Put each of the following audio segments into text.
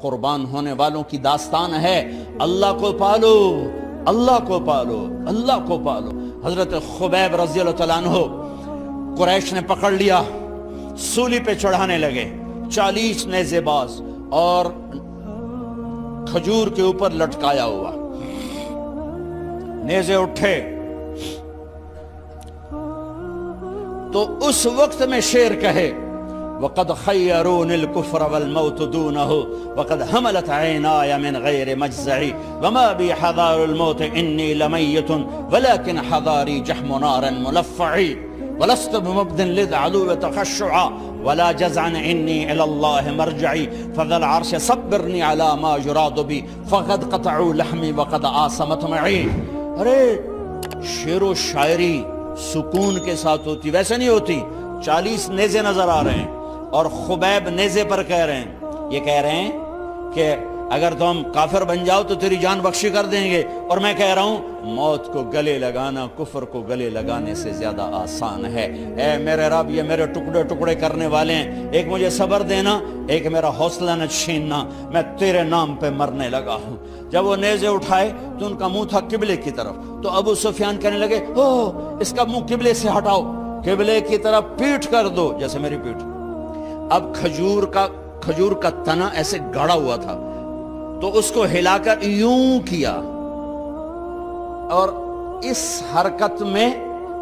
قربان ہونے والوں کی داستان ہے۔ اللہ کو پالو، اللہ کو پالو، اللہ کو پالو۔ حضرت خبیب رضی اللہ تعالیٰ عنہ قریش نے پکڑ لیا، سولی پہ چڑھانے لگے، 40 نیزے باز اور کھجور کے اوپر لٹکایا ہوا۔ نیزے اٹھے تو اس وقت میں شعر کہے وَقَدْ خَيَّرُونِ الْكُفْرَ وَالْمَوْتُ دُونَهُ وَقَدْ حَمَلَتْ عَيْنَايَ مِنْ غَيْرِ مَجْزَعِ وَمَا بِي حَذَارُ الْمَوْتِ إِنِّي لَمَيِّتٌ وَلَكِنْ حَذَارِي جَحْمُ نَارٍ مُلَفَّعِ وَلَسْتُ بِمُبْدٍ لِلْعَدُوِّ تَخَشُّعًا وَلَا جَزْعًا إِنِّي إِلَى اللَّهِ مَرْجَعِي فَذَا الْعَرْشِ صَبِّرْنِي عَلَى مَا يُرَادُ بِي فَقَدْ قَطَعُوا لَحْمِي وَقَدْ آسَمَتْ مَعِي۔ ارے شعر و شاعری سکون کے ساتھ ہوتی، ویسے نہیں ہوتی۔ 40 نیزے نظر آ رہے ہیں اور خبیب نیزے پر کہہ رہے ہیں، یہ کہہ رہے ہیں کہ اگر تم کافر بن جاؤ تو تیری جان بخشی کر دیں گے، اور میں کہہ رہا ہوں موت کو گلے لگانا کفر کو گلے لگانے سے زیادہ آسان ہے۔ اے میرے رب، یہ میرے ٹکڑے ٹکڑے کرنے والے ہیں، ایک مجھے صبر دینا، ایک میرا حوصلہ نہ چھیننا، میں تیرے نام پہ مرنے لگا ہوں۔ جب وہ نیزے اٹھائے تو ان کا منہ تھا قبلے کی طرف، تو ابو سفیان کہنے لگے اس کا منہ قبلے سے ہٹاؤ، قبلے کی طرف پیٹھ کر دو، جیسے میری پیٹھ۔ اب کھجور کا تنا ایسے گاڑا ہوا تھا تو اس کو ہلا کر یوں کیا، اور اس حرکت میں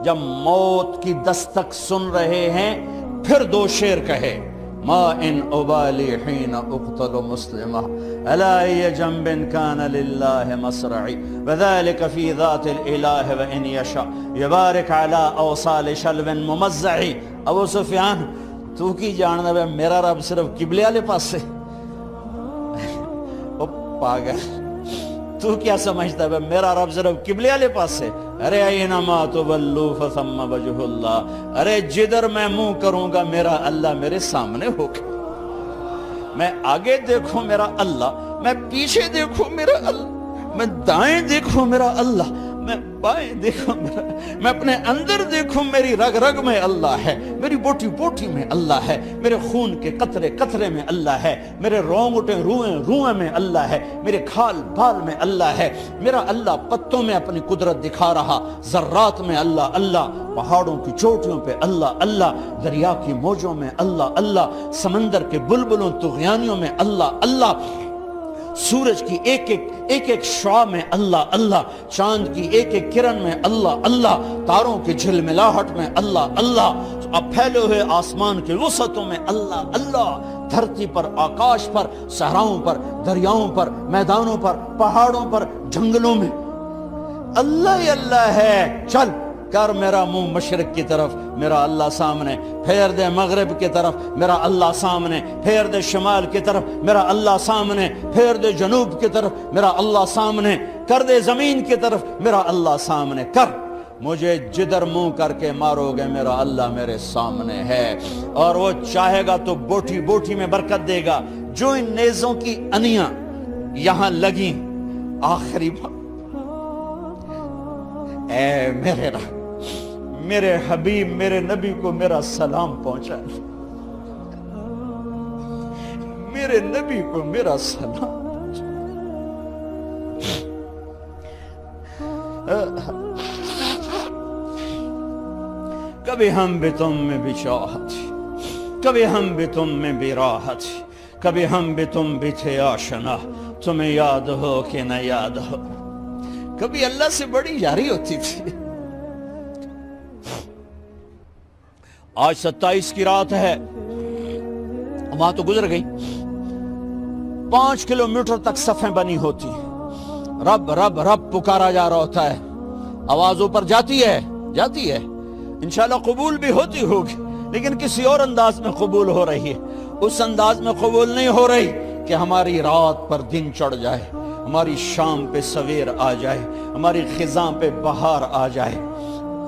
جب موت کی دستک سن رہے ہیں پھر 2 شعر کہے ما ان ابالی حین اقتل مسلمہ الا ای جنب کان للہ مصرعی وذالک فی ذات الالہ وان یشاء یبارک علی اوصال شلو ممزعی۔ ابو سفیان تو کی جاننا ہے میرا رب صرف قبلے والے پاس سے؟ او پاگل، تو کیا سمجھتا ہے میرا رب صرف قبلے والے پاس سے؟ ارے اینما تولوا فثم وجہ اللہ، ارے جدھر میں منہ کروں گا میرا اللہ میرے سامنے ہوگا۔ میں آگے دیکھوں میرا اللہ، میں پیچھے دیکھوں میرا اللہ، میں دائیں دیکھوں میرا اللہ، میں بائیں دیکھوں میرا، میں اپنے اندر دیکھوں میری رگ رگ میں اللہ ہے، میری بوٹی بوٹی میں اللہ ہے، میرے خون کے قطرے قطرے میں اللہ ہے، میرے رونگٹے روئیں روئیں میں اللہ ہے، میرے کھال بال میں اللہ ہے۔ میرا اللہ پتوں میں اپنی قدرت دکھا رہا، ذرات میں اللہ اللہ، پہاڑوں کی چوٹیوں پہ اللہ اللہ، دریا کی موجوں میں اللہ اللہ، سمندر کے بلبلوں طغیانیوں میں اللہ اللہ، سورج کی ایک ایک شعاع میں اللہ اللہ، چاند کی ایک ایک کرن میں اللہ اللہ، تاروں کی جھلملاہٹ میں اللہ اللہ، اب پھیلے ہوئے آسمان کے وسعتوں میں اللہ اللہ، دھرتی پر، آکاش پر، صحراؤں پر، دریاؤں پر، میدانوں پر، پہاڑوں پر، جنگلوں میں اللہ ہی اللہ ہے۔ چل کر میرا منہ مشرق کی طرف، میرا اللہ سامنے، پھیر دے مغرب کی طرف، میرا اللہ سامنے، پھیر دے شمال کی طرف، میرا اللہ سامنے، پھیر دے جنوب کی طرف، میرا اللہ سامنے، کر دے زمین کی طرف، میرا اللہ سامنے کر، مجھے جدھر منہ کر کے مارو گے میرا اللہ میرے سامنے ہے، اور وہ چاہے گا تو بوٹی بوٹی میں برکت دے گا۔ جو ان نیزوں کی انیاں یہاں لگیں، آخری بات، اے میرے رب، میرے حبیب میرے نبی کو میرا سلام پہنچا، میرے نبی کو میرا سلام پہنچا۔ کبھی ہم بھی تم میں بھی چاہت، کبھی ہم بھی تم میں بھی راحت، کبھی ہم بھی تم بھی تھے آشنا، تمہیں یاد ہو کہ نہ یاد ہو، کبھی اللہ سے بڑی یاری ہوتی تھی۔ آج 27 کی رات ہے، وہاں تو گزر گئی، 5 کلومیٹر تک صفیں بنی ہوتی، رب رب رب پکارا جا رہا ہوتا ہے، آواز اوپر جاتی ہے انشاءاللہ قبول بھی ہوتی ہوگی، لیکن کسی اور انداز میں قبول ہو رہی ہے، اس انداز میں قبول نہیں ہو رہی کہ ہماری رات پر دن چڑھ جائے، ہماری شام پہ سویر آ جائے، ہماری خزاں پہ بہار آ جائے،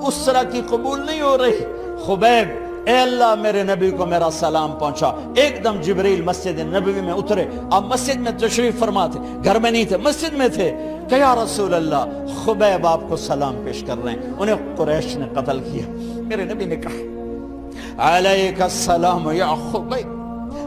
اس طرح کی قبول نہیں ہو رہی۔ خبیب، اے اللہ میرے نبی کو میرا سلام پہنچا۔ ایک دم جبریل مسجد نبوی میں اترے، آپ مسجد میں تشریف فرما تھے، گھر میں نہیں تھے، مسجد میں تھے، کہ یا رسول اللہ خبیب آپ کو سلام پیش کر رہے ہیں، انہیں قریش نے قتل کیا۔ میرے نبی نے کہا علیک السلام یا خبیب،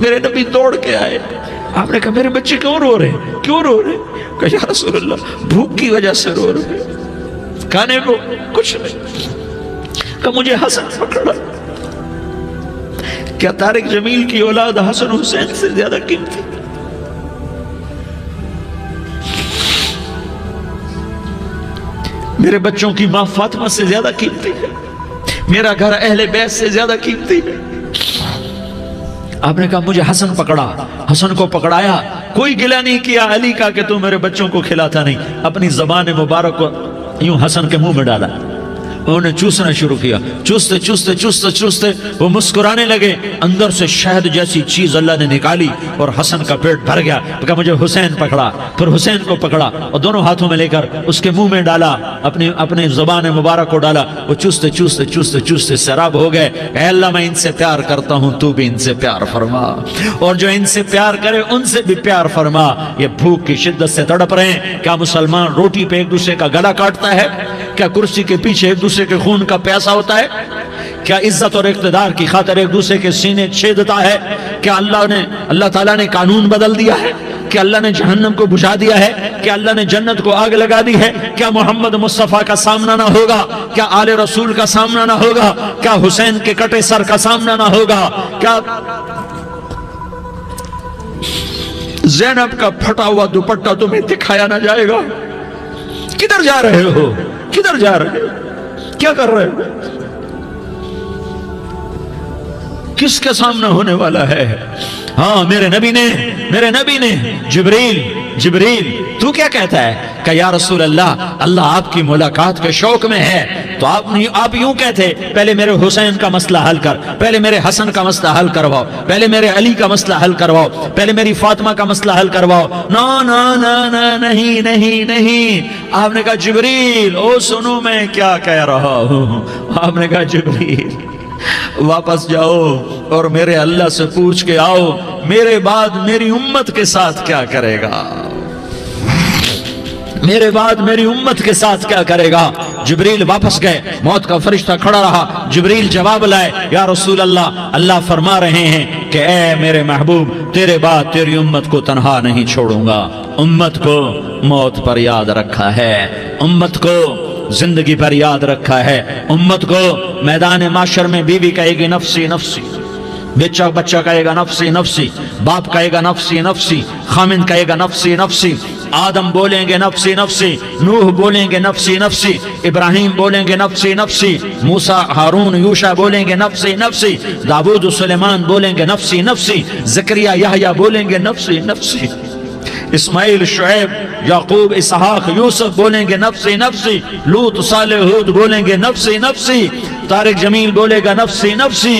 میرے نبی دوڑ کے آئے. آپ نے کہا میرے بچے کیوں رو رہے ہیں, کیوں رو رہے ہیں؟ کہا یا رسول اللہ بھوک کی وجہ سے رو رہے ہیں, کھانے کو کچھ نہیں. کہ مجھے حسن پکڑا. کیا طارق جمیل کی اولاد حسن حسین سے زیادہ قیمتی؟ میرے بچوں کی ماں فاطمہ سے زیادہ قیمتی ہے؟ میرا گھر اہل بیت سے زیادہ قیمتی ہے؟ آپ نے کہا مجھے حسن پکڑا. حسن کو پکڑایا, کوئی گلہ نہیں کیا علی کا کہ تو میرے بچوں کو کھلاتا نہیں. اپنی زبان مبارک کو یوں حسن کے منہ میں ڈالا. انہوں نے چوسنا شروع کیا. چوستے چوستے چوستے چوستے وہ مسکرانے لگے. اندر سے شہد جیسی چیز اللہ نے نکالی اور حسن کا پیٹ بھر گیا. کہا مجھے حسین پکڑا. پھر حسین کو پکڑا اور دونوں ہاتھوں میں لے کر اس کے منہ میں ڈالا, اپنی زبان مبارک کو ڈالا. وہ چوستے چوستے چوستے چوستے سیراب ہو گئے. اے اللہ میں ان سے پیار کرتا ہوں, تو بھی ان سے پیار فرما, اور جو ان سے پیار کرے ان سے بھی پیار فرما. یہ بھوک کی شدت سے تڑپ رہے ہیں. کیا مسلمان روٹی پہ ایک دوسرے کا گلا کاٹتا ہے؟ کیا کرسی کے پیچھے ایک دوسرے کے خون کا پیاسا ہوتا ہے؟ کیا عزت اور اقتدار کی خاطر ایک دوسرے کے سینے چھیدتا ہے؟ کیا اللہ تعالیٰ نے قانون بدل دیا ہے؟ کیا اللہ نے جہنم کو بجھا دیا ہے؟ کیا اللہ نے جنت کو آگ لگا دی ہے؟ کیا محمد مصطفیٰ کا سامنا نہ ہوگا؟ کیا آل رسول کا سامنا نہ ہوگا؟ کیا حسین کے کٹے سر کا سامنا نہ ہوگا؟ کیا زینب کا پھٹا ہوا دوپٹہ تمہیں دکھایا نہ جائے گا؟ کدھر جا رہے ہو؟ کدھر جا رہے ہو؟ کیا کر رہے ہو؟ کس کے سامنے ہونے والا ہے؟ ہاں میرے نبی نے جبریل تو کیا کہتا ہے؟ کہ یا رسول اللہ آپ کی ملاقات کے شوق میں ہے. تو آپ یوں کہتے پہلے میرے حسین کا مسئلہ حل کر, پہلے میرے حسن کا مسئلہ حل کرواؤ, پہلے میرے علی کا مسئلہ حل کرواؤ, پہلے میری فاطمہ کا مسئلہ حل کرواؤ. نہیں. آپ نے کہا جبریل او سنو میں کیا کہہ رہا ہوں. آپ نے کہا جبریل واپس جاؤ اور میرے اللہ سے پوچھ کے آؤ میرے بعد میری امت کے ساتھ کیا کرے گا, میرے بعد میری امت کے ساتھ کیا کرے گا. جبریل واپس گئے, موت کا فرشتہ کھڑا رہا. جبریل جواب لائے, یا رسول اللہ فرما رہے ہیں کہ اے میرے محبوب تیرے بعد تیری امت کو تنہا نہیں چھوڑوں گا. امت کو موت پر یاد رکھا ہے, امت کو زندگی پر یاد رکھا ہے, امت کو میدان معاشر میں بیوی کہے گی نفسی نفسی, بچہ کہے گا نفسی نفسی, باپ کہے گا نفسی نفسی, خامن کہے گا نفسی نفسی, آدم بولیں گے نفسی نفسی, نوح بولیں گے نفسی نفسی, ابراہیم بولیں گے نفسی نفسی, موسیٰ ہارون یوشع بولیں گے نفسی نفسی, داؤد سلیمان بولیں گے نفسی نفسی, زکریا یحییٰ بولیں گے نفسی نفسی, اسماعیل شعیب یعقوب اسحاق یوسف بولیں گے نفسی نفسی, لوط صالح ہود بولیں گے نفسی نفسی, طارق جمیل بولے گا نفسی نفسی,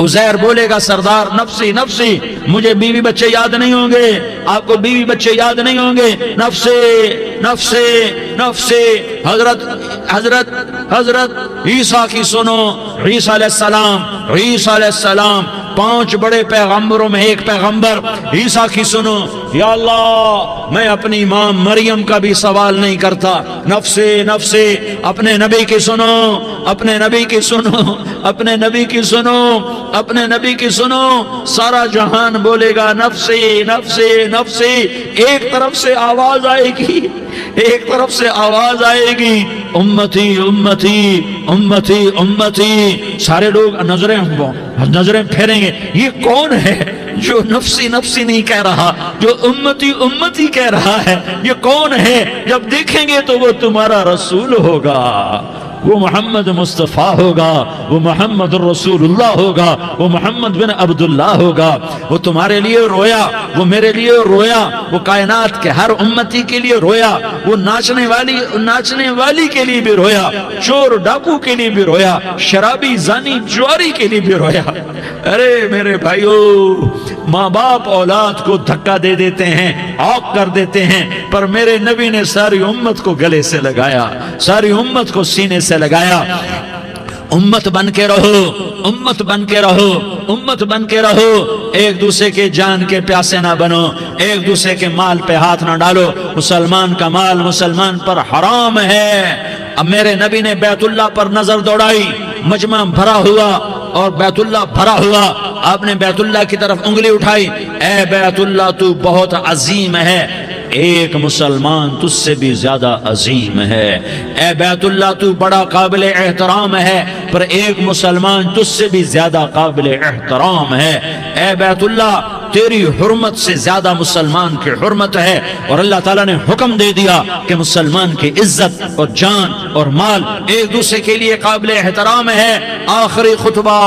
عزیر بولے گا سردار نفسی نفسی. مجھے بیوی بچے یاد نہیں ہوں گے, آپ کو بیوی بچے یاد نہیں ہوں گے, نفسی نفسی نفسی. حضرت عیسیٰ کی سنو, عیسیٰ علیہ السلام 5 بڑے پیغمبروں میں ایک پیغمبر عیسیٰ کی سنو. یا اللہ میں اپنی ماں مریم کا بھی سوال نہیں کرتا, نفسی نفسی. اپنے نبی کی سنو, اپنے نبی کی سنو, اپنے نبی کی سنو, اپنے نبی کی سنو. سارا جہان بولے گا نفسی نفسی نفسی. ایک طرف سے آواز آئے گی, ایک طرف سے آواز آئے گی امتی امتی امتی امتی. سارے لوگ نظریں پھیریں گے, یہ کون ہے جو نفسی نفسی نہیں کہہ رہا, جو امتی امتی کہہ رہا ہے؟ یہ کون ہے؟ جب دیکھیں گے تو وہ تمہارا رسول ہوگا, وہ محمد مصطفیٰ ہوگا, وہ محمد الرسول اللہ ہوگا, وہ محمد بن عبداللہ ہوگا. وہ تمہارے لیے رویا, وہ میرے لیے رویا, وہ کائنات کے ہر امتی کے لیے رویا, وہ ناچنے والی کے لیے بھی رویا, چور ڈاکو کے لیے بھی رویا, شرابی زانی جواری کے لیے بھی رویا. ارے میرے بھائیو, ماں باپ اولاد کو دھکا دے دیتے ہیں, عاق کر دیتے ہیں, پر میرے نبی نے ساری امت کو گلے سے لگایا, ساری امت کو سینے سے لگایا. امت بن کے رہو, امت بن کے رہو, امت بن کے رہو. ایک دوسرے کے جان کے پیاسے نہ بنو, ایک دوسرے کے مال پہ ہاتھ نہ ڈالو. مسلمان کا مال مسلمان پر حرام ہے. اب میرے نبی نے بیت اللہ پر نظر دوڑائی, مجمع بھرا ہوا اور بیت اللہ بھرا ہوا, آپ نے بیت اللہ کی طرف انگلی اٹھائی، اے بیت اللہ تو بہت عظیم ہے، ایک مسلمان تجھ سے بھی زیادہ عظیم ہے، اے بیت اللہ تو بڑا قابل احترام ہے، پر ایک مسلمان تجھ سے بھی زیادہ قابل احترام ہے، اے بیت اللہ تیری حرمت سے زیادہ مسلمان کی حرمت ہے۔ اور اللہ تعالیٰ نے حکم دے دیا کہ مسلمان کی عزت اور جان اور مال ایک دوسرے کے لیے قابل احترام ہے۔ آخری خطبہ،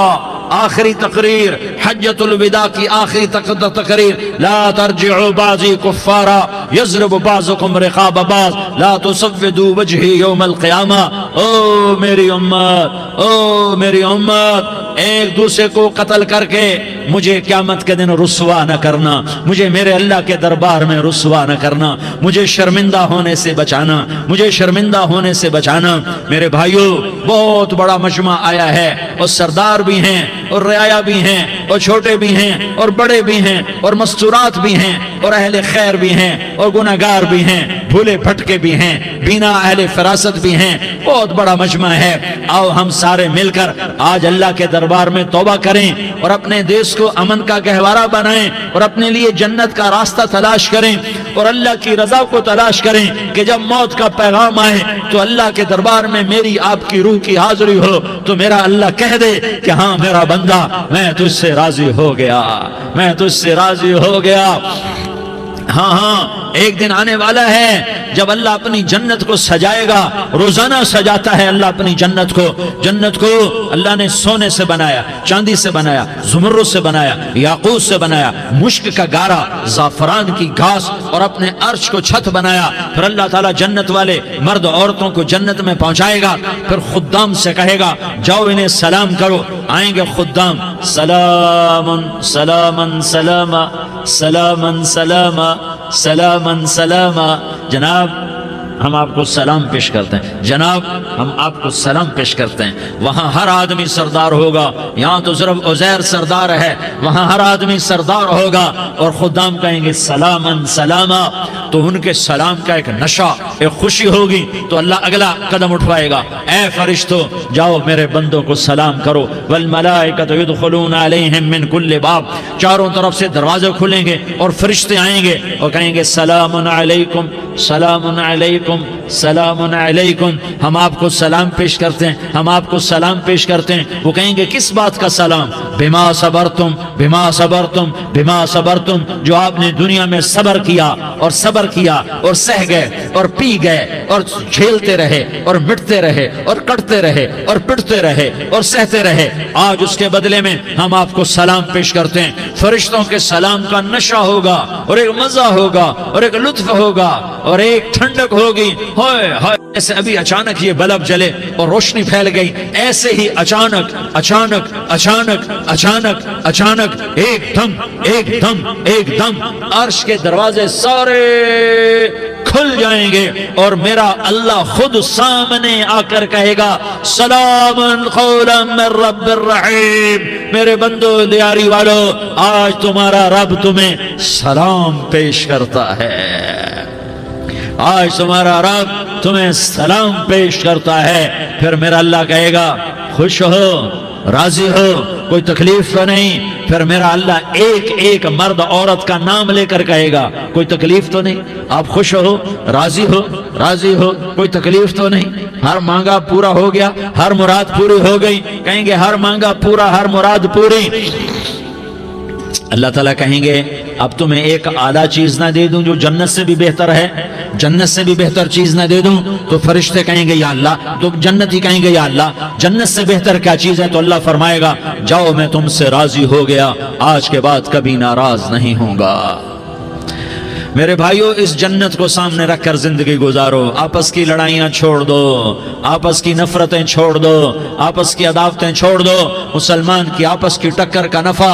آخری تقریر، حجۃ الوداع کی آخری تقریر، لا ترجعوا بعضی کفارا یضرب بعضکم رقاب بعض لا تسودوا وجہی یوم القیامہ۔ او میری امت، او میری امت، ایک دوسرے کو قتل کر کے مجھے قیامت کے دن رسوا نہ کرنا، مجھے میرے اللہ کے دربار میں رسوا نہ کرنا، مجھے شرمندہ ہونے سے بچانا، مجھے شرمندہ ہونے سے بچانا۔ میرے بھائیوں، بہت بڑا مجمع آیا ہے، اور سردار بھی ہیں اور رعایا بھی ہیں اور چھوٹے بھی ہیں اور بڑے بھی ہیں اور مستورات بھی ہیں اور اہل خیر بھی ہیں اور گناہگار بھی ہیں، بھولے بھٹکے بھی ہیں، بینا اہل فراست بھی ہیں، بہت بڑا مجمع ہے۔ آؤ ہم سارے مل کر آج اللہ کے دربار میں توبہ کریں اور اپنے دیش کو امن کا گہوارہ بنائیں اور اپنے لیے جنت کا راستہ تلاش کریں اور اللہ کی رضا کو تلاش کریں کہ جب موت کا پیغام آئے تو اللہ کے دربار میں میری آپ کی روح کی حاضری ہو تو میرا اللہ کہہ دے کہ ہاں میرا بندہ، میں تجھ سے راضی ہو گیا، میں تجھ سے راضی ہو گیا۔ ہاں ہاں، ایک دن آنے والا ہے جب اللہ اپنی جنت کو سجائے گا، روزانہ سجاتا ہے اللہ اپنی جنت کو۔ جنت کو اللہ نے سونے سے بنایا، چاندی سے بنایا، زمرد سے بنایا، یاقوت سے بنایا، مشک کا گارا، زعفران کی گھاس اور اپنے عرش کو چھت بنایا۔ پھر اللہ تعالیٰ جنت والے مرد عورتوں کو جنت میں پہنچائے گا، پھر خدام سے کہے گا جاؤ انہیں سلام کرو۔ آئیں گے خدام، سلام سلام سلام سلام سلام سلام سلام، جناب ہم آپ کو سلام پیش کرتے ہیں، جناب ہم آپ کو سلام پیش کرتے ہیں۔ وہاں ہر آدمی سردار ہوگا، یہاں تو صرف عزیر سردار ہے، وہاں ہر آدمی سردار ہوگا، اور خدام کہیں گے سلامن سلاما، تو ان کے سلام کا ایک نشہ، ایک خوشی ہوگی، تو اللہ اگلا قدم اٹھوائے گا، اے فرشتو جاؤ میرے بندوں کو سلام کرو، والملائکۃ یدخلون علیہم من کل باب، چاروں طرف سے دروازے کھلیں گے اور فرشتے آئیں گے اور کہیں گے سلام علیکم سلام علیکم سلام علیکم، ہم آپ کو سلام پیش کرتے ہیں، ہم آپ کو سلام پیش کرتے ہیں۔ وہ کہیں گے کس بات کا سلام؟ بما صبرتم بما صبرتم بما صبرتم، جو آپ نے دنیا میں صبر کیا اور صبر کیا اور سہ گئے اور پی گئے اور جھیلتے رہے اور مٹتے رہے اور کٹتے رہے اور پٹتے رہے اور سہتے رہے، آج اس کے بدلے میں ہم آپ کو سلام پیش کرتے ہیں۔ فرشتوں کے سلام کا نشہ ہوگا اور ایک مزہ ہوگا اور ایک لطف ہوگا اور ایک ٹھنڈک ہوگی۔ ہوئے ہوئے، ایسے ابھی اچانک یہ بلب جلے اور روشنی پھیل گئی، ایسے ہی اچانک اچانک اچانک اچانک اچانک ایک دم ایک دم ایک دم عرش کے دروازے سارے کھل جائیں گے اور میرا اللہ خود سامنے آ کر کہے گا سلام قولا من رب الرحیم، میرے بندو دیاری والو، آج تمہارا رب تمہیں سلام پیش کرتا ہے، آج تمہارا رب تمہیں سلام پیش کرتا ہے۔ پھر میرا اللہ کہے گا خوش ہو، راضی ہو، کوئی تکلیف تو نہیں؟ پھر میرا اللہ ایک ایک مرد عورت کا نام لے کر کہے گا کوئی تکلیف تو نہیں؟ آپ خوش ہو، راضی ہو، راضی ہو، کوئی تکلیف تو نہیں؟ ہر مانگا پورا ہو گیا، ہر مراد پوری ہو گئی؟ کہیں گے ہر مانگا پورا، ہر مراد پوری۔ اللہ تعالیٰ کہیں گے اب تمہیں ایک اعلیٰ چیز نہ دے دوں جو جنت سے بھی بہتر ہے؟ جنت سے بھی بہتر چیز نہ دے دوں؟ تو فرشتے کہیں گے یا اللہ، تو جنتی کہیں گے یا اللہ جنت سے بہتر کیا چیز ہے؟ تو اللہ فرمائے گا جاؤ میں تم سے راضی ہو گیا، آج کے بعد کبھی ناراض نہیں ہوں گا۔ میرے بھائیوں، اس جنت کو سامنے رکھ کر زندگی گزارو، آپس کی لڑائیاں چھوڑ دو، آپس کی نفرتیں چھوڑ دو، آپس کی عداوتیں چھوڑ دو، مسلمان کی آپس کی ٹکر کا نفع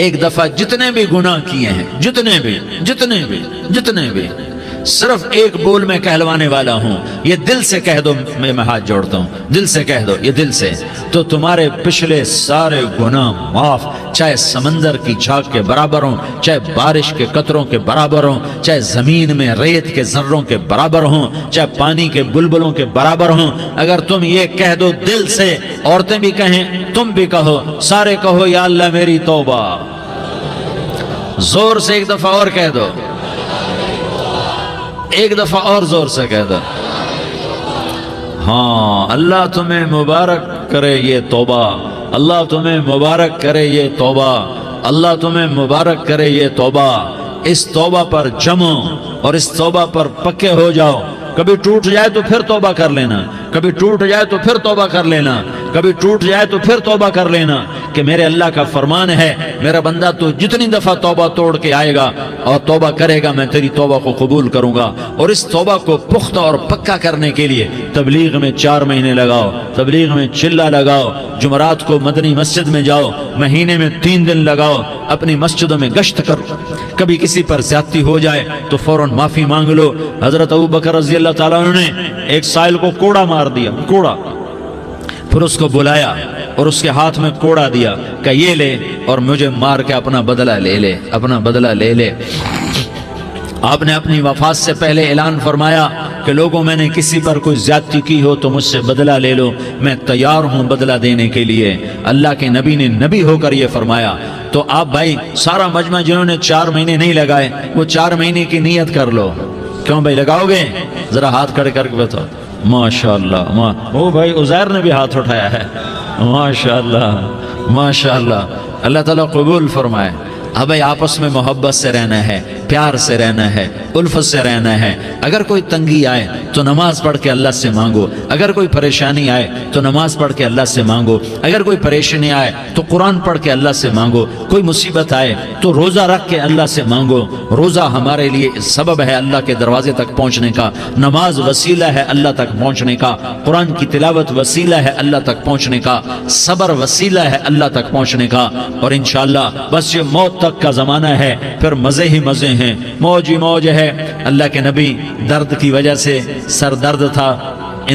ایک دفعہ جتنے بھی گناہ کیے ہیں، جتنے بھی صرف ایک بول میں کہلوانے والا ہوں، یہ دل سے کہہ دو، میں ہاتھ جوڑتا ہوں، دل سے کہہ دو، یہ دل سے، تو تمہارے پچھلے سارے گناہ معاف، چاہے سمندر کی جھاگ کے برابر ہوں، چاہے بارش کے قطروں کے برابر ہوں، چاہے زمین میں ریت کے ذروں کے برابر ہوں، چاہے پانی کے بلبلوں کے برابر ہوں۔ اگر تم یہ کہہ دو دل سے، عورتیں بھی کہیں، تم بھی کہو، سارے کہو یا اللہ میری توبہ، زور سے ایک دفعہ اور کہہ دو، ایک دفعہ اور زور سے کہہ دو۔ ہاں، اللہ تمہیں مبارک کرے یہ توبہ، اللہ تمہیں مبارک کرے یہ توبہ، اللہ تمہیں مبارک کرے یہ توبہ۔ اس توبہ پر جمو اور اس توبہ پر پکے ہو جاؤ۔ کبھی ٹوٹ جائے تو پھر توبہ کر لینا، کبھی ٹوٹ جائے تو پھر توبہ کر لینا، کبھی ٹوٹ جائے تو پھر توبہ کر لینا، کہ میرے اللہ کا فرمان ہے، میرا بندہ تو جتنی دفعہ توبہ توڑ کے آئے گا اور توبہ کرے گا، میں تیری توبہ کو قبول کروں گا۔ اور اس توبہ کو پختہ اور پکا کرنے کے لیے تبلیغ میں 4 مہینے لگاؤ، تبلیغ میں چلہ لگاؤ، جمعرات کو مدنی مسجد میں جاؤ، مہینے میں 3 دن لگاؤ، اپنی مسجدوں میں گشت کرو۔ کبھی کسی پر زیادتی ہو جائے تو فوراً معافی مانگ لو۔ حضرت ابوبکر رضی اللہ تعالیٰ عنہ نے ایک سائل کو کوڑا مار دیا، کوڑا، پھر اس کو بلایا اور اس کے ہاتھ میں کوڑا دیا کہ یہ لے اور مجھے مار کے اپنا بدلہ لے لے، اپنا بدلہ لے لے۔ آپ نے اپنی وفات سے پہلے اعلان فرمایا کہ لوگوں، میں نے کسی پر کوئی زیادتی کی ہو تو مجھ سے بدلہ لے لو، میں تیار ہوں بدلہ دینے کے لیے۔ اللہ کے نبی نے نبی ہو کر یہ فرمایا۔ تو آپ بھائی سارا مجمع جنہوں نے 4 مہینے نہیں لگائے، وہ 4 مہینے کی نیت کر لو۔ کیوں بھائی لگاؤ گے؟ ذرا ہاتھ کھڑے کر کے بتاؤ۔ ماشاءاللہ، وہ بھائی عزیر نے بھی ہاتھ اٹھایا ہے، ماشاءاللہ ماشاءاللہ، اللہ تعالیٰ قبول فرمائے۔ اب آپس میں محبت سے رہنا ہے، پیار سے رہنا ہے، الفت سے رہنا ہے۔ اگر کوئی تنگی آئے تو نماز پڑھ کے اللہ سے مانگو، اگر کوئی پریشانی آئے تو نماز پڑھ کے اللہ سے مانگو، اگر کوئی پریشانی آئے تو قرآن پڑھ کے اللہ سے مانگو، کوئی مصیبت آئے تو روزہ رکھ کے اللہ سے مانگو۔ روزہ ہمارے لیے سبب ہے اللہ کے دروازے تک پہنچنے کا، نماز وسیلہ ہے اللہ تک پہنچنے کا، قرآن کی تلاوت وسیلہ ہے اللہ تک پہنچنے کا، صبر وسیلہ ہے اللہ تک پہنچنے کا۔ اور انشاءاللہ بس یہ موت تک کا زمانہ ہے، پھر مزے ہی مزے ہیں، موج ہی موج ہے۔ اللہ کے نبی درد کی وجہ سے سر درد تھا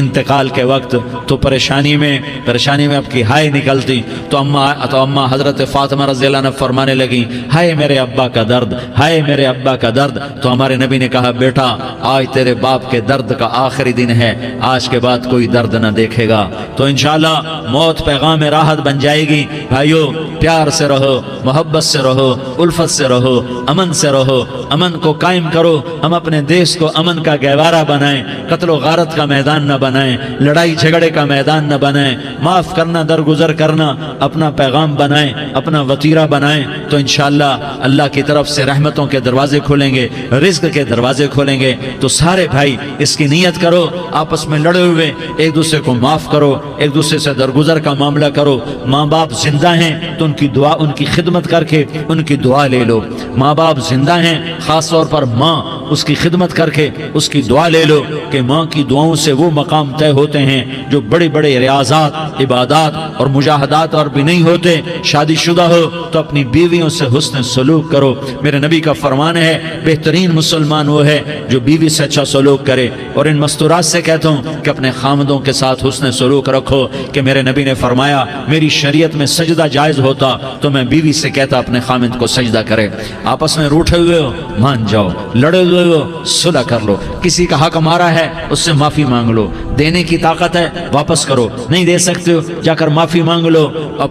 انتقال کے وقت، تو پریشانی میں اب کی ہائے نکلتی تو اماں حضرت فاطمہ رضی اللہ عنہ فرمانے لگی، ہائے میرے ابا کا درد، ہائے میرے ابا کا درد۔ تو ہمارے نبی نے کہا، بیٹا آج تیرے باپ کے درد کا آخری دن ہے، آج کے بعد کوئی درد نہ دیکھے گا۔ تو انشاءاللہ موت پیغام راحت بن جائے گی۔ بھائیو پیار سے رہو، محبت سے رہو، الفت سے رہو، امن سے رہو، امن کو قائم کرو۔ ہم اپنے دیش کو امن کا گہوارہ بنائیں، قتل و غارت کا میدان نہ بنائیں، لڑائی جھگڑے کا میدان نہ بنائیں، معاف کرنا درگزر کرنا اپنا پیغام بنائیں، اپنا وطیرہ بنائیں۔ تو انشاءاللہ اللہ کی طرف سے رحمتوں کے دروازے کھولیں گے، رزق کے دروازے کھولیں گے۔ تو سارے بھائی اس کی نیت کرو، آپس میں لڑے ہوئے ایک دوسرے کو معاف کرو، ایک دوسرے سے درگزر کا معاملہ کرو۔ ماں باپ زندہ ہیں تو ان کی دعا، ان کی خدمت کر کے ان کی دعا لے لو۔ ماں باپ زندہ ہیں، خاص طور پر ماں، اس کی خدمت کر کے اس کی دعا لے لو، کہ ماں کی دعاؤں سے وہ مقام طے ہوتے ہیں جو بڑے بڑے ریاضات، عبادات اور مجاہدات اور بھی نہیں ہوتے۔ شادی شدہ ہو تو اپنی بیویوں سے حسن سلوک کرو۔ میرے نبی کا فرمان ہے، بہترین مسلمان وہ ہے جو بیوی سے اچھا سلوک کرے۔ اور ان مستورات سے کہتا ہوں کہ اپنے خامدوں کے ساتھ حسن سلوک رکھو، کہ میرے نبی نے فرمایا میری شریعت میں سجدہ جائز ہوتا تو میں بیوی سے کہتا اپنے خامد کو سجدہ کرے۔ آپس میں روٹھے ہوئے ہو مان جاؤ، لڑے ہوئے ہو صلح کر لو، کسی کا حق مارا ہے اس سے معافی مانگ لو، دینے کی طاقت ہے واپس کرو، نہیں دے سکتے ہو جا کر معافی مانگ لو۔ اور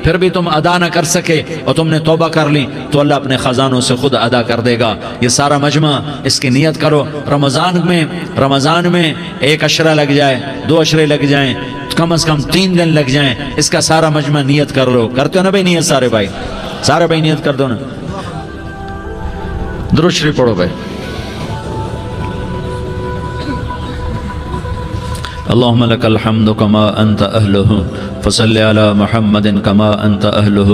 پھر بھی تم ادا نہ کر سکے اور تم نے توبہ کر لی تو اللہ اپنے خزانوں سے خود ادا کر دے گا۔ یہ سارا مجمع اس کی نیت کرو۔ رمضان میں 1 عشرہ لگ جائے، 2 عشرے لگ جائیں، کم از کم 3 دن لگ جائیں، اس کا سارا مجمع نیت کر لو۔ کرتے ہو نا بھائی نیت؟ سارے بھائی نیت کر دو نا۔ درود شریف پڑھو بھائی۔ اللهم لك الحمد كما أنت أهله فصل على محمد كما أنت أهله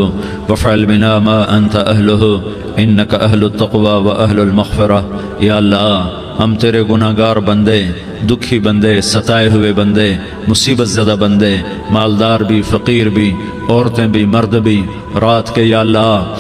وفعل بنا ما أنت أهله إنك أهل التقوى وأهل المغفرة۔ یا اللہ ہم تیرے گناہگار بندے، دکھی بندے، ستائے ہوئے بندے، مصیبت زدہ بندے، مالدار بھی، فقیر بھی، عورتیں بھی، مرد بھی، رات کے یا اللہ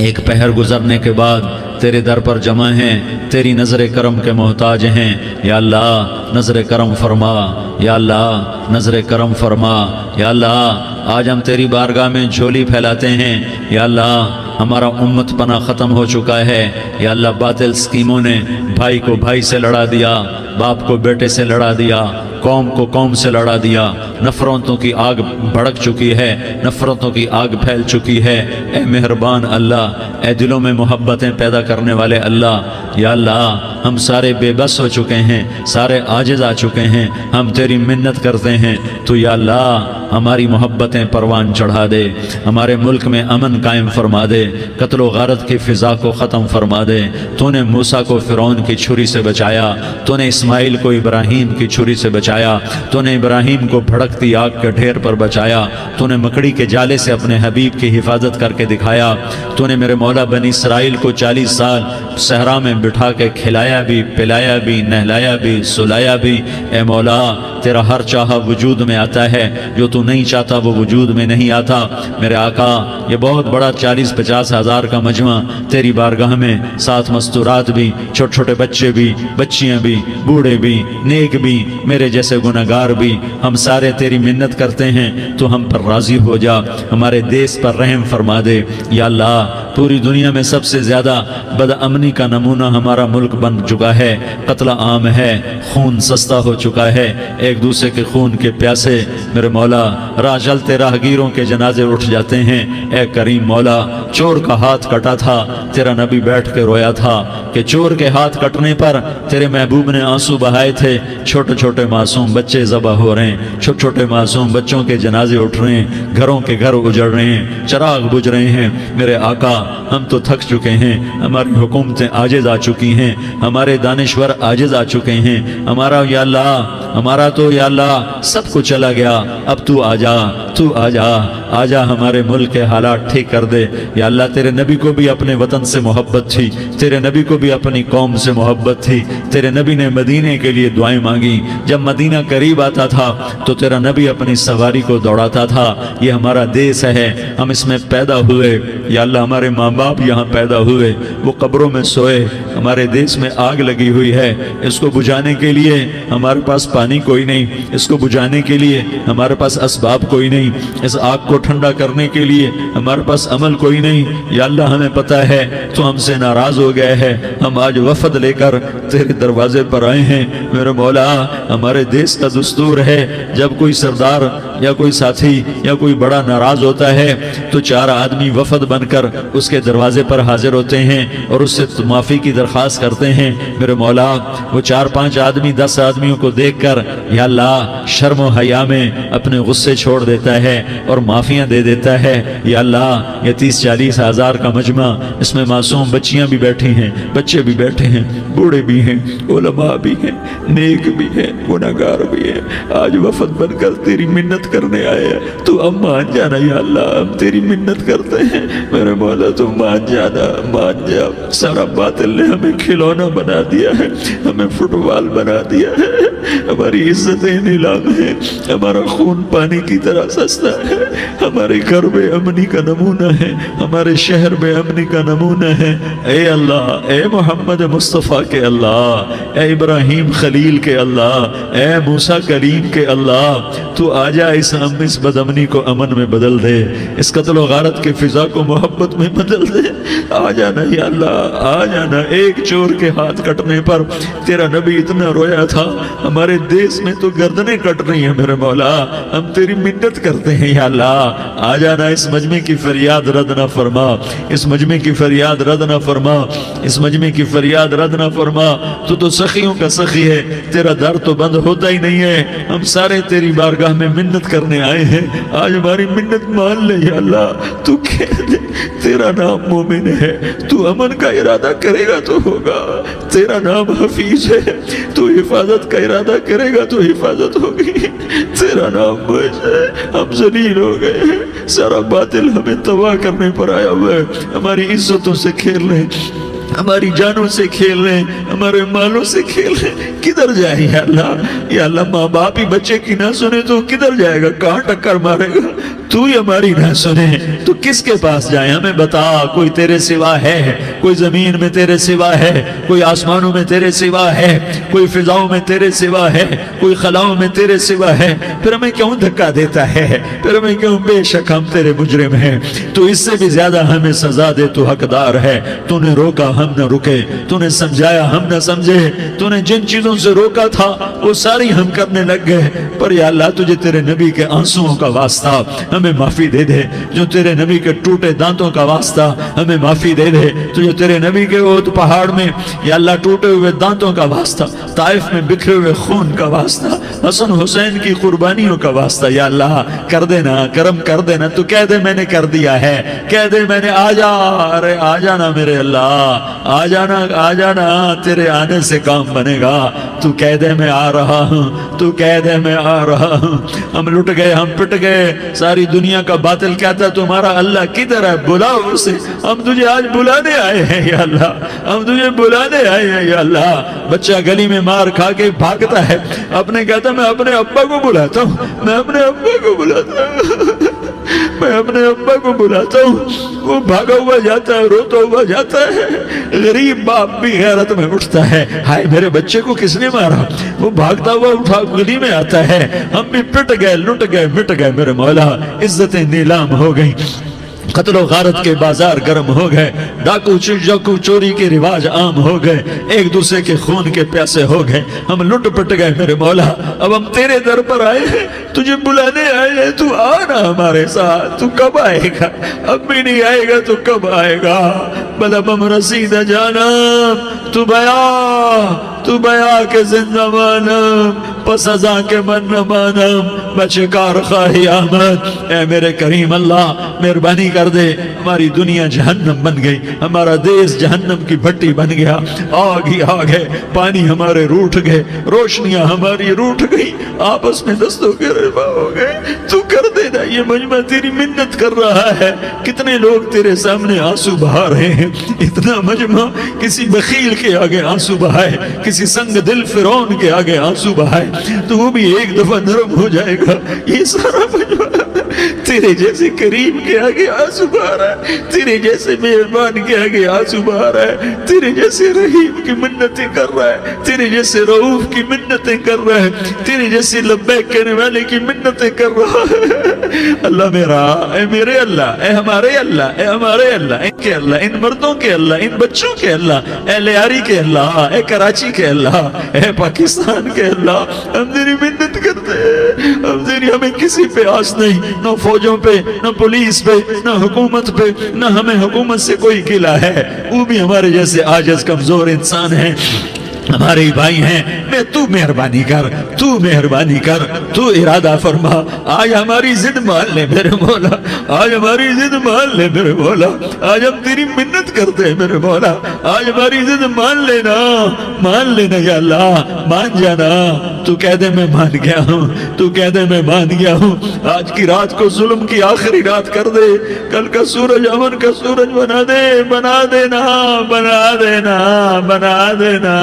ایک پہر گزرنے کے بعد تیرے در پر جمع ہیں، تیری نظر کرم کے محتاج ہیں۔ یا اللہ نظر کرم فرما، یا اللہ نظر کرم فرما، یا اللہ آج ہم تیری بارگاہ میں جھولی پھیلاتے ہیں۔ یا اللہ ہمارا امت پناہ ختم ہو چکا ہے۔ یا اللہ باطل سکیموں نے بھائی کو بھائی سے لڑا دیا، باپ کو بیٹے سے لڑا دیا، قوم کو قوم سے لڑا دیا، نفرتوں کی آگ بھڑک چکی ہے، نفرتوں کی آگ پھیل چکی ہے۔ اے مہربان اللہ، اے دلوں میں محبتیں پیدا کرنے والے اللہ، یا اللہ ہم سارے بے بس ہو چکے ہیں، سارے عاجز آ چکے ہیں، ہم تیری منت کرتے ہیں تو یا اللہ ہماری محبتیں پروان چڑھا دے، ہمارے ملک میں امن قائم فرما دے، قتل و غارت کی فضا کو ختم فرما دے۔ تو نے موسیٰ کو فرعون کی چھری سے بچایا، تو نے اسماعیل کو ابراہیم کی چھری سے بچایا، تو نے ابراہیم کو بھڑکتی آگ کے ڈھیر پر بچایا، تو نے مکڑی کے جالے سے اپنے حبیب کی حفاظت کر کے دکھایا۔ تو نے میرے مولا بنی اسرائیل کو 40 سال صحرا میں بٹھا کے کھلایا بھی، پلایا بھی، نہلایا بھی، سلایا بھی۔ اے مولا تیرا ہر چاہا وجود میں آتا ہے، جو تو نہیں چاہتا وہ وجود میں نہیں آتا۔ میرے آقا یہ بہت بڑا 40-50 ہزار کا مجمع تیری بارگاہ میں، ساتھ مستورات بھی، چھوٹے چھوٹے بچے بھی، بچیاں بھی، بوڑھے بھی، نیک بھی، میرے جیسے گناہگار بھی، ہم سارے تیری منت کرتے ہیں تو ہم پر راضی ہو جا، ہمارے دیس پر رحم فرما دے۔ یا اللہ پوری دنیا میں سب سے زیادہ بد امنی کا نمونہ ہمارا ملک بن چکا ہے، قتل عام ہے، خون سستا ہو چکا ہے، ایک دوسرے کے خون کے پیاسے میرے مولا راہ چلتے راہگیروں کے جنازے اٹھ جاتے ہیں۔ اے کریم مولا چور کا ہاتھ کٹا تھا، تیرا نبی بیٹھ کے رویا تھا کہ چور کے ہاتھ کٹنے پر تیرے محبوب نے آنسو بہائے تھے، چھوٹے چھوٹے معصوم بچے ذبح ہو رہے ہیں، چھوٹے چھوٹے معصوم بچوں کے جنازے اٹھ رہے ہیں، گھروں کے گھر اجڑ رہے ہیں، چراغ بجھ رہے ہیں۔ میرے آقا ہم تو تھک چکے ہیں، ہماری حکومتیں عاجز آ چکی ہیں، ہمارے دانشور عاجز آ چکے ہیں، ہمارا یا اللہ ہمارا تو یا اللہ سب کچھ چلا گیا، اب تو آ جا، تو آ جا، آ جا ہمارے ملک کے حالات ٹھیک کر دے۔ یا اللہ تیرے نبی کو بھی اپنے وطن سے محبت تھی، تیرے نبی کو بھی اپنی قوم سے محبت تھی، تیرے نبی نے مدینے کے لیے دعائیں مانگی، جب مدینہ قریب آتا تھا تو تیرا نبی اپنی سواری کو دوڑاتا تھا۔ یہ ہمارا دیس ہے، ہم اس میں پیدا ہوئے، یا اللہ ہمارے ماں باپ یہاں پیدا ہوئے، وہ قبروں میں سوئے، ہمارے دیس میں آگ لگی ہوئی ہے، اس کو بجھانے کے لیے ہمارے پاس پانی کوئی نہیں، اس کو بجھانے کے لیے ہمارے پاس اسباب کوئی نہیں، اس آگ کو ٹھنڈا کرنے کے لیے ہمارے پاس عمل کوئی نہیں۔ یا اللہ ہمیں پتہ ہے تو ہم سے ناراض ہو گئے ہے، ہم آج وفد لے کر تیرے دروازے پر آئے ہیں۔ میرے مولا ہمارے دیس کا دستور ہے جب کوئی سردار یا کوئی ساتھی یا کوئی بڑا ناراض ہوتا ہے تو 4 آدمی وفد بن کر اس کے دروازے پر حاضر ہوتے ہیں اور اس سے معافی کی درخواست کرتے ہیں۔ میرے مولا وہ 4-5 آدمی 10 آدمیوں کو دیکھ کر یا اللہ شرم و حیا میں اپنے غصے چھوڑ دیتا ہے اور معافیاں دے دیتا ہے۔ یا اللہ یہ 30-40 ہزار کا مجمع، اس میں معصوم بچیاں بھی بیٹھی ہیں، بچے بھی بیٹھے ہیں، بوڑھے بھی ہیں، علماء بھی ہیں، نیک بھی ہیں، گناہگار بھی ہیں، آج وفد بن کر تیری منت کرنے آئے ہیں، تو اب مان جانا یا اللہ، ہم تیری منت کرتے ہیں میرے مولا، تو مان جانا، مان جا۔ سارا باطل نے ہمیں کھلونا بنا دیا ہے، ہمیں فٹ بال بنا دیا ہے، ہماری عزتیں نیلام ہیں، ہمارا خون پانی کی طرح سستا ہے، ہمارے گھر بے امنی کا نمونہ ہے، ہمارے شہر بے امنی کا نمونہ ہے۔ اے اللہ، اے محمد مصطفیٰ کے اللہ، اے ابراہیم خلیل کے اللہ، اے موسیٰ کلیم کے اللہ، تو آجا اس بد امنی کو امن میں بدل دے، اس قتل و غارت کے فضا کو محبت میں بدل دے۔ آ جانا یا اللہ، آ جانا۔ ایک چور کے ہاتھ کٹنے پر تیرا نبی اتنا رویا تھا، ہمارے دیس میں تو گردنیں کٹ رہی ہیں میرے مولا، ہم تیری منت کرتے ہیں یا اللہ، آ جانا۔ اس مجمع کی فریاد رد نہ فرما، اس مجمع کی فریاد رد نہ فرما، اس مجمع کی فریاد رد نہ فرما۔ تو سخیوں کا سخی ہے، تیرا در تو بند ہوتا ہی نہیں ہے، ہم سارے تیری بارگاہ میں منت کرنے آئے ہیں، آج ہماری منت مان لے یا اللہ۔ تو کہہ دے تیرا نام مومن ہے، تو امن کا ارادہ کرے گا تو ہوگا، تیرا نام حفیظ ہے، تو حفاظت کا ارادہ کرے گا تو حفاظت ہوگی، تیرا نام مجھ ہے، ہم ذلیل ہو گئے ہیں، سارا باطل ہمیں تباہ کرنے پر آیا ہوا ہے، ہماری عزتوں سے کھیل رہے ہیں، ہماری جانوں سے کھیل رہے ہیں، ہمارے مالوں سے کھیل رہے ہیں، کدھر جائے یا اللہ؟ یا اللہ ماں باپ ہی بچے کی نہ سنے تو کدھر جائے گا؟ کہاں ٹکر مارے گا؟ تو ہی ہماری نہ سنے تو کس کے پاس جائیں؟ ہمیں بتا، کوئی تیرے سوا ہے؟ کوئی زمین میں تیرے سوا ہے؟ کوئی آسمانوں میں تیرے سوا ہے؟ کوئی فضاؤں میں تیرے سوا ہے؟ کوئی خلاؤں میں تیرے سوا ہے؟ پھر ہمیں کیوں دھکا دیتا ہے؟ پھر ہمیں کیوں؟ بے شک ہم تیرے مجرم ہیں، تو اس سے بھی زیادہ ہمیں سزا دے، تو حقدار ہے۔ تو نے روکا ہم نہ رکے، تو نے سمجھایا ہم نہ سمجھے، تو نے جن چیزوں سے روکا تھا وہ ساری ہم کرنے لگ گئے، پر یا اللہ تجھے تیرے نبی کے آنسوؤں کا واسطہ ہمیں معافی دے دے، جو تیرے نبی کے ٹوٹے دانتوں کا واسطہ ہمیں معافی دے دے، تجھے تیرے نبی کے احد پہاڑ میں یا اللہ ٹوٹے ہوئے دانتوں کا واسطہ، طائف میں بکھرے ہوئے خون کا واسطہ، حسن حسین کی قربانیوں کا واسطہ یا اللہ کر دینا، کرم کر دینا۔ تو کہہ دے میں نے کر دیا ہے، کہہ دے میں نے، آ جا، ارے آ جانا میرے اللہ، آ جانا، آ جانا، تیرے آنے سے کام بنے گا۔ تو کہہ دے میں آ رہا ہوں، تو کہہ دے میں آ رہا ہوں۔ ہم لٹ گئے، ہم پٹ گئے، ساری دنیا کا باطل کہتا ہے تمہارا اللہ کدھر ہے؟ بلاؤ اسے، ہم تجھے آج بلانے آئے ہیں یا اللہ، ہم تجھے بلانے آئے ہیں یا اللہ۔ بچہ گلی میں مار کھا کے بھاگتا ہے، اپنے کہتا میں اپنے ابا کو بلاتا ہوں، میں اپنے ابا کو بلاتا ہوں، میں اپنے ابا کو بلاتا ہوں، وہ بھاگا ہوا جاتا ہے، روتا ہوا جاتا ہے۔ غریب باپ بھی غیرت میں اٹھتا ہے، ہائے میرے بچے کو کس نے مارا؟ وہ بھاگتا ہوا اٹھا گلی میں آتا ہے، ہم بھی پٹ گئے، لٹ گئے، مٹ گئے میرے مولا، عزتیں نیلام ہو گئیں، قتل و غارت کے بازار گرم ہو گئے، ڈاکو چوری کے رواج عام ہو گئے، ایک دوسرے کے خون کے پیاسے ہو گئے، ہم لٹ پٹ گئے میرے مولا۔ اب ہم تیرے در پر آئے ہیں، تجھے بلانے آئے ہیں، تو آنا ہمارے ساتھ۔ تو کب آئے گا؟ اب بھی نہیں آئے گا تو کب آئے گا؟ بلبم رسید جانم تو بیا کے زندہ مانم، پس ازاں کے من نہ مانم، بچکار خواہی آمد۔ اے میرے کریم اللہ مہربانی کر دے، ہماری دنیا جہنم بن گئی، ہمارا دیس جہنم کی بھٹی بن گیا، آگ ہی آگ ہے، پانی ہمارے روٹھ گئے، روشنیاں ہماری روٹھ گئی، آپس میں دستوں کے رفا ہو گئے۔ تو کر دینا، یہ مجمع تیری منت کر رہا ہے، کتنے لوگ تیرے سامنے آنسو بہا رہے ہیں، اتنا مجمع کسی بخیل کے آگے آنسو بہائے، کسی سنگ دل فرعون کے آگے آنسو بہائے تو وہ بھی ایک دفعہ نرم ہو جائے گا۔ یہ سارا مجمع تیرے جیسے کریم کے آگے آنسو بہا رہا ہے، تیرے جیسے مہربان کے آگے آنسو بہا رہا ہے، تیرے جیسے رحیم کی منتیں کر رہا ہے، تیرے جیسے رؤوف کی منتیں کر رہا ہے، تیرے جیسے لبیک کہنے والے کی منتیں کر رہا ہے۔ اللہ میرا، اے میرے اللہ، اے ہمارے اللہ، اے ہمارے اللہ، ان کے اللہ، ان مردوں کے اللہ، ان بچوں کے اللہ، اے لیاری کے اللہ، اے کراچی کے اللہ، اے پاکستان کے اللہ، ہم تیری منت کرتے ہیں، ہم تیری، ہمیں کسی پہ آس نہیں، نہ فوجوں پہ، نہ پولیس پہ، نہ حکومت پہ، نہ ہمیں حکومت سے کوئی گلہ ہے، وہ بھی ہمارے جیسے عاجز کمزور انسان ہیں، ہمارے بھائی ہیں۔ میں تو مہربانی کر، تو مہربانی کر، تو ارادہ فرما، آج ہماری ضد مان لے میرے مولا، آج ہماری ضد مان لے میرے مولا، آج ہم تیری منت کرتے ہیں میرے مولا، آج ہماری ضد مان لینا، مان لینا یا اللہ، مان جانا۔ تو کہہ دے میں مان گیا ہوں، تو کہہ دے میں مان گیا ہوں، آج کی رات کو ظلم کی آخری رات کر دے، کل کا سورج امن کا سورج بنا دے، بنا دینا، بنا دینا، بنا دینا،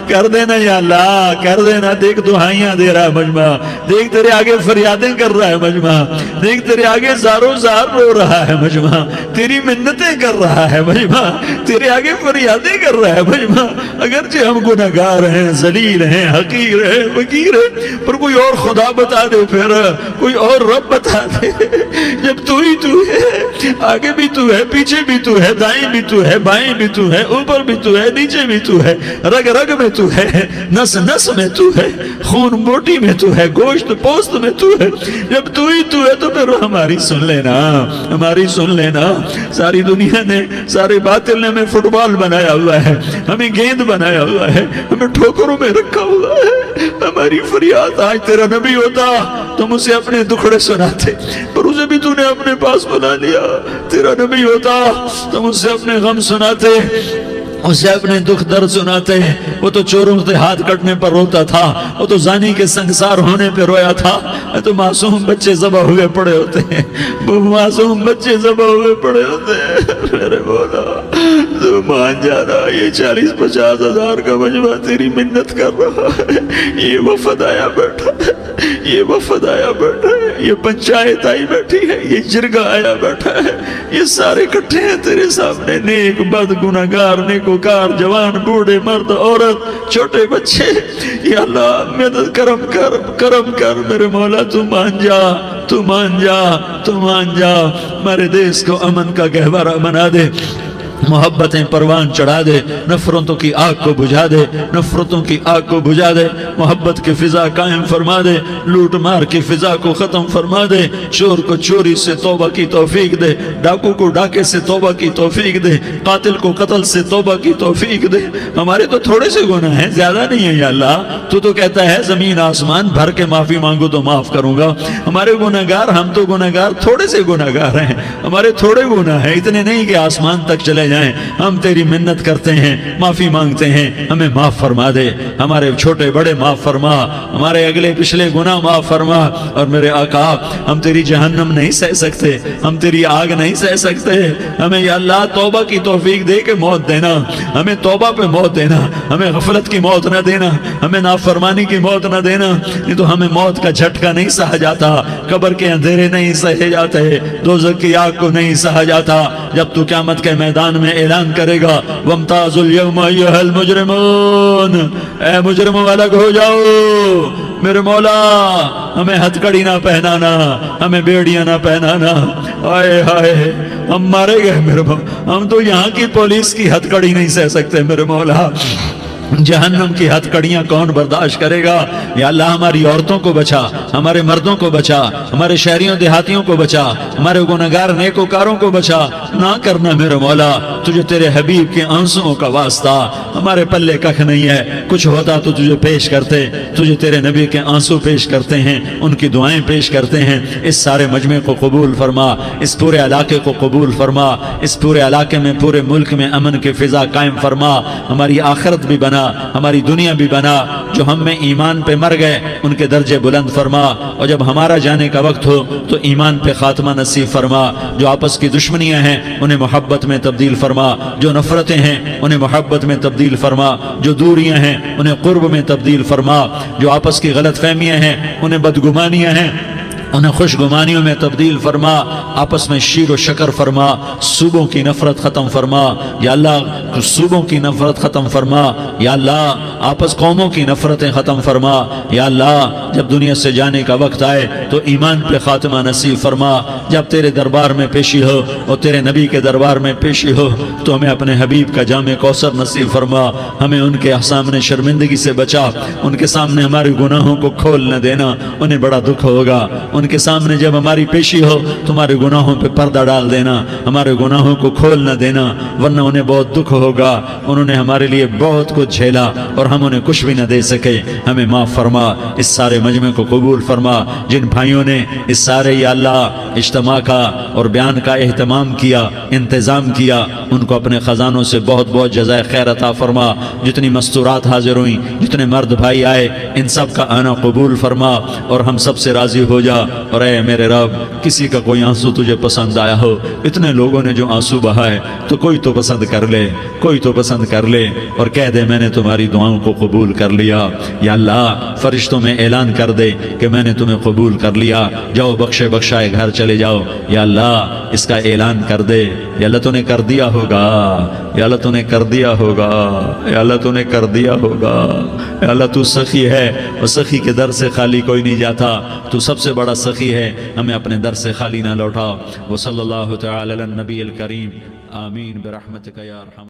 کر دینا یا اللہ، کر دینا۔ دیکھ دعائیاں دے رہا ہے مجمع، دیکھ تیرے آگے فریادیں کر رہا ہے مجمع، دیکھ تیرے آگے زاروں زار رو رہا ہے مجمع، تیری منتیں کر رہا ہے مجمع، تیرے آگے فریادیں کر رہا ہے مجمع۔ اگرچہ ہم گناہگار ہیں، ذلیل ہیں، حقیر ہیں، فقیر ہیں، پر کوئی اور خدا بتا دے، پھر کوئی اور رب بتا دے۔ جب تو ہی تو ہے، آگے بھی تو ہے، پیچھے بھی تو ہے، دائیں بھی تو ہے، بائیں بھی تو ہے، اوپر بھی تو ہے، نیچے بھی تو ہے، رگ رگ میں تو ہے، نس نس میں تو ہے، خون بوٹی میں تو ہے، گوشت پوست میں تو ہے۔ جب تو ہی تو ہے تو پھر ہماری سن لینا، ہماری سن لینا۔ ساری دنیا نے، سارے باطل نے ہمیں فٹ بال بنایا ہوا ہے، ہمیں گیند بنایا ہوا ہے، ہمیں ٹھوکروں میں رکھا ہوا ہے۔ ہماری فریاد، آج تیرا نبی ہوتا تم اسے اپنے دکھڑے سناتے، پر اسے بھی تو نے اپنے پاس بنا لیا۔ تیرا نبی ہوتا تم اسے اپنے غم سناتے، اسے اپنے دکھ درد سناتے، وہ تو چوروں سے ہاتھ کٹنے پر روتا تھا، وہ تو زانی کے سنگسار ہونے پہ رویا تھا، تو معصوم بچے ذبح ہوئے پڑے ہوتے ہیں، وہ معصوم بچے ذبح ہوئے پڑے ہوتے ہیں۔ میرے مولا تو مان جا رہا، یہ 40-50 ہزار کا مجمع تیری منت کر رہا ہے، یہ وفد آیا بیٹھا ہے، یہ وفد آیا بیٹھا ہے، یہ پنچایت آئی بیٹھی ہے، یہ جرگہ آیا بیٹھا ہے، یہ سارے اکٹھے ہیں تیرے سامنے، نیک بد گناہگار نیکوکار، جوان بوڑھے مرد عورت چھوٹے بچے۔ یا اللہ مدد کرم کر، کرم کر میرے مولا، تو مان جا، تو مان جا، تو مان جا، ہمارے دیس کو امن کا گہوارہ بنا دے، محبتیں پروان چڑھا دے، نفرتوں کی آگ کو بجھا دے، نفرتوں کی آگ کو بجھا دے، محبت کی فضا قائم فرما دے، لوٹ مار کی فضا کو ختم فرما دے، چور کو چوری سے توبہ کی توفیق دے، ڈاکو کو ڈاکے سے توبہ کی توفیق دے، قاتل کو قتل سے توبہ کی توفیق دے۔ ہمارے تو تھوڑے سے گناہ ہیں، زیادہ نہیں ہیں یا اللہ، تو کہتا ہے زمین آسمان بھر کے معافی مانگو تو معاف کروں گا۔ ہمارے گناہگار، ہم تو گناہگار تھوڑے سے گناہگار ہیں، ہمارے تھوڑے گناہ ہیں، اتنے نہیں کہ آسمان تک چلے جائیں۔ ہم تیری منت کرتے ہیں، معافی مانگتے ہیں، ہمیں معاف فرما دے، ہمارے چھوٹے بڑے معاف فرما، ہمارے اگلے پچھلے گناہ معاف فرما۔ اور میرے آقا ہم تیری جہنم نہیں سہ سکتے، ہم تیری آگ نہیں سہ سکتے، ہمیں یا اللہ توبہ کی توفیق دے کے موت دینا، ہمیں توبہ پہ موت دینا، ہمیں غفلت کی موت نہ دینا، ہمیں نافرمانی کی موت نہ دینا، نہیں تو ہمیں موت کا جھٹکا نہیں سہا جاتا، قبر کے اندھیرے نہیں سہے جاتے، دوزخ کی آگ کو نہیں سہا جاتا۔ جب تو قیامت کے میدان میں اعلان کرے گا وَامْتَازُوا الْيَوْمَ أَيُّهَا الْمُجْرِمُونَ، اے مجرموں الگ ہو جاؤ، میرے مولا ہمیں ہتھ کڑی نہ پہنانا، ہمیں بیڑیاں نہ پہنانا۔ آئے ہائے ہم مارے گئے میرے مولا، ہم تو یہاں کی پولیس کی ہتھ کڑی نہیں سہ سکتے میرے مولا، جہنم کی ہتھ کڑیاں کون برداشت کرے گا؟ یا اللہ ہماری عورتوں کو بچا، ہمارے مردوں کو بچا، ہمارے شہریوں دیہاتیوں کو بچا، ہمارے گنہگار نیکوکاروں کو بچا۔ نہ کرنا میرے مولا، تجھے تیرے حبیب کے آنسوؤں کا واسطہ، ہمارے پلے ککھ نہیں ہے، کچھ ہوتا تو تجھے پیش کرتے، تجھے تیرے نبی کے آنسو پیش کرتے ہیں، ان کی دعائیں پیش کرتے ہیں۔ اس سارے مجمع کو قبول فرما، اس پورے علاقے کو قبول فرما، اس پورے علاقے میں پورے ملک میں امن کی فضا قائم فرما، ہماری آخرت بھی بنا، ہماری دنیا بھی بنا۔ جو ہم میں ایمان پہ مر گئے ان کے درجے بلند فرما، اور جب ہمارا جانے کا وقت ہو تو ایمان پہ خاتمہ نصیب فرما۔ جو آپس کی دشمنیاں ہیں انہیں محبت میں تبدیل فرما، جو نفرتیں ہیں انہیں محبت میں تبدیل فرما، جو دوریاں ہیں انہیں قرب میں تبدیل فرما، جو آپس کی غلط فہمیاں ہیں انہیں بدگمانیاں ہیں انہیں خوش گمانیوں میں تبدیل فرما، آپس میں شیر و شکر فرما، صوبوں کی نفرت ختم فرما یا اللہ، صوبوں کی نفرت ختم فرما یا اللہ، آپس قوموں کی نفرتیں ختم فرما یا اللہ۔ جب دنیا سے جانے کا وقت آئے تو ایمان پہ خاتمہ نصیب فرما۔ جب تیرے دربار میں پیشی ہو اور تیرے نبی کے دربار میں پیشی ہو تو ہمیں اپنے حبیب کا جام کوثر نصیب فرما، ہمیں ان کے سامنے شرمندگی سے بچا، ان کے سامنے ہمارے گناہوں کو کھول نہ دینا، انہیں بڑا دکھ ہوگا۔ ان کے سامنے جب ہماری پیشی ہو تمہارے گناہوں پہ پردہ ڈال دینا، ہمارے گناہوں کو کھول نہ دینا، ورنہ انہیں بہت دکھ ہوگا، انہوں نے ہمارے لیے بہت کچھ جھیلا اور ہم انہیں کچھ بھی نہ دے سکے۔ ہمیں معاف فرما، اس سارے مجمع کو قبول فرما۔ جن بھائیوں نے اس سارے یا اللہ اجتماع کا اور بیان کا اہتمام کیا، انتظام کیا، ان کو اپنے خزانوں سے بہت بہت جزائے خیر عطا فرما۔ جتنی مستورات حاضر ہوئیں، جتنے مرد بھائی آئے، ان سب کا آنا قبول فرما اور ہم سب سے راضی ہو جا۔ اور اے میرے رب، کسی کا کوئی آنسو تجھے پسند آیا ہو، اتنے لوگوں نے جو آنسو بہائے، تو کوئی تو پسند کر لے، کوئی تو پسند کر لے اور کہہ دے میں نے تمہاری دعاؤں کو قبول کر لیا۔ یا اللہ فرشتوں میں اعلان کر دے کہ میں نے تمہیں قبول کر لیا، جاؤ بخشے بخشائے گھر چلے جاؤ۔ یا اللہ اس کا اعلان کر دے، یا اللہ تو نے کر دیا ہوگا، یا اللہ تو نے کر دیا ہوگا، یا اللہ تو نے کر دیا ہوگا۔ یا اللہ تو سخی ہے اور سخی کے در سے خالی کوئی نہیں جاتا، تو سب سے بڑا سخی ہے، ہمیں اپنے در سے خالی نہ لوٹا۔ وصلی اللہ تعالی علی النبی الکریم، آمین برحمتک یا ارحم۔